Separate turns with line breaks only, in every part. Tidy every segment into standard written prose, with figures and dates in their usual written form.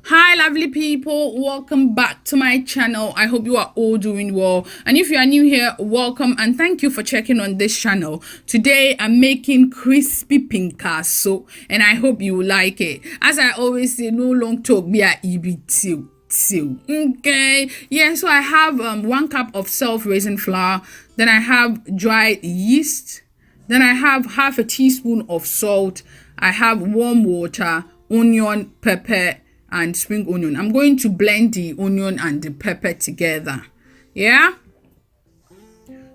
Hi lovely people, welcome back to my channel. I hope you are all doing well, and if you are new here, welcome and thank you for checking on this channel. Today I'm making crispy Pinkaso and I hope you like it. As I always say, no long talk be a EBT. Okay, yeah, so I have 1 cup of self-raising flour, then I have dried yeast, then I have half a teaspoon of salt, I have warm water, onion, pepper and spring onion. I'm going to blend the onion and the pepper together. Yeah,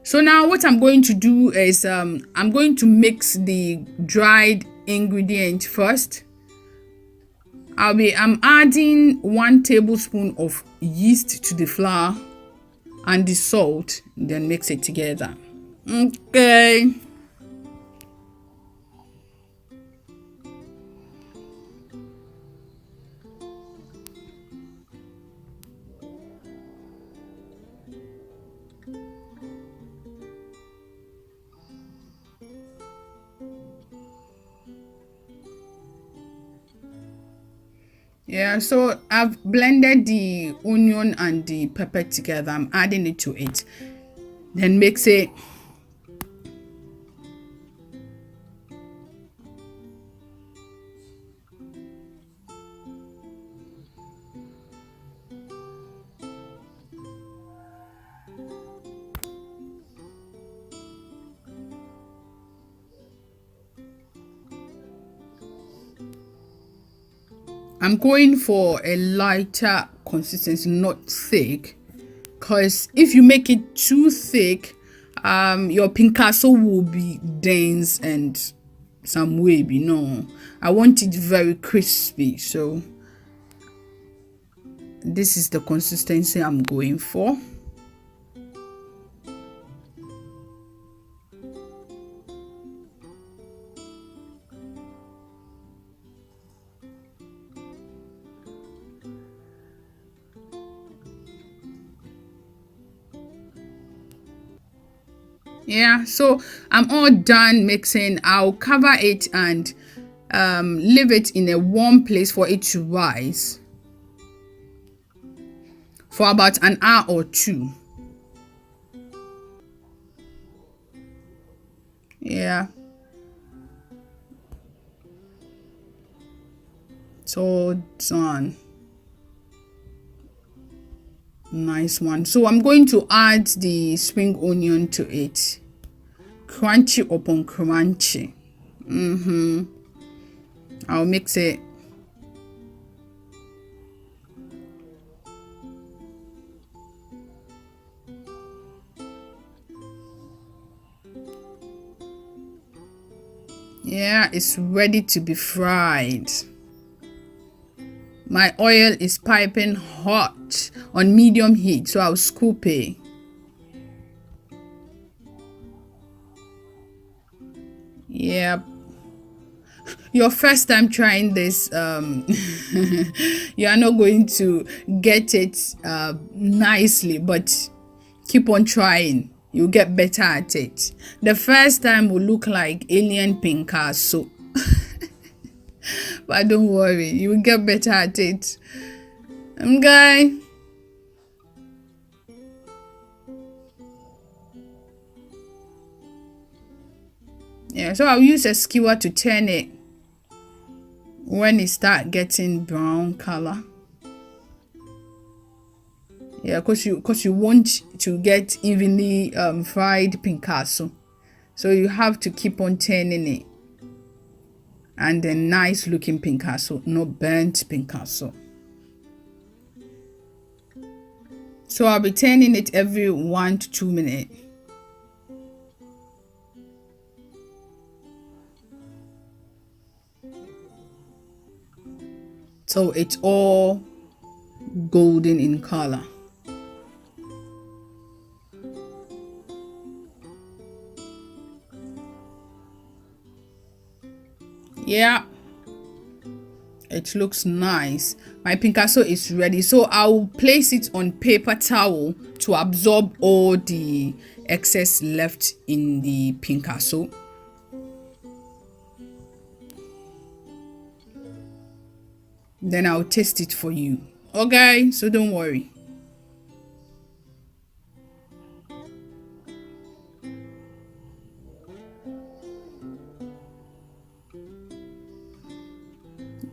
so now what I'm going to do is I'm going to mix the dried ingredient first. I'm adding 1 tablespoon of yeast to the flour and the salt, then mix it together. Okay, yeah, so I've blended the onion and the pepper together. I'm adding it to it, then mix it. I'm going for a lighter consistency, not thick, because if you make it too thick, your Pinkaso will be dense and some wavy. No, I want it very crispy, so this is the consistency I'm going for. Yeah, so I'm all done mixing. I'll cover it and leave it in a warm place for it to rise for about an hour or 2. Yeah, it's all done. Nice one. So I'm going to add the spring onion to it, crunchy upon crunchy. I'll mix it. Yeah, it's ready to be fried. My oil is piping hot on medium heat, so I'll scoop it. Yep. Your first time trying this, you are not going to get it nicely, but keep on trying. You'll get better at it. The first time will look like alien Pinkaso. But don't worry, you will get better at it. Okay. Yeah, so I'll use a skewer to turn it when it start getting brown color. Yeah, because you want to get evenly fried Pinkaso, so you have to keep on turning it, and then nice looking Pinkaso, not burnt Pinkaso. So I'll be turning it every 1 to 2 minutes. So it's all golden in color. Yeah, it looks nice. My Pinkaso is ready, so I'll place it on paper towel to absorb all the excess left in the Pinkaso. then I'll taste it for you. Okay, so don't worry.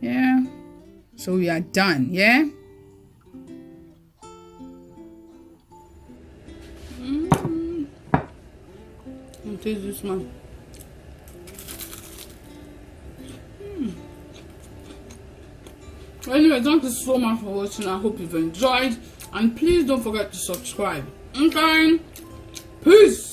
Yeah, so we are done. Yeah. Taste this one. Anyway, thank you so much for watching. I hope you've enjoyed, and please don't forget to subscribe. Okay, peace.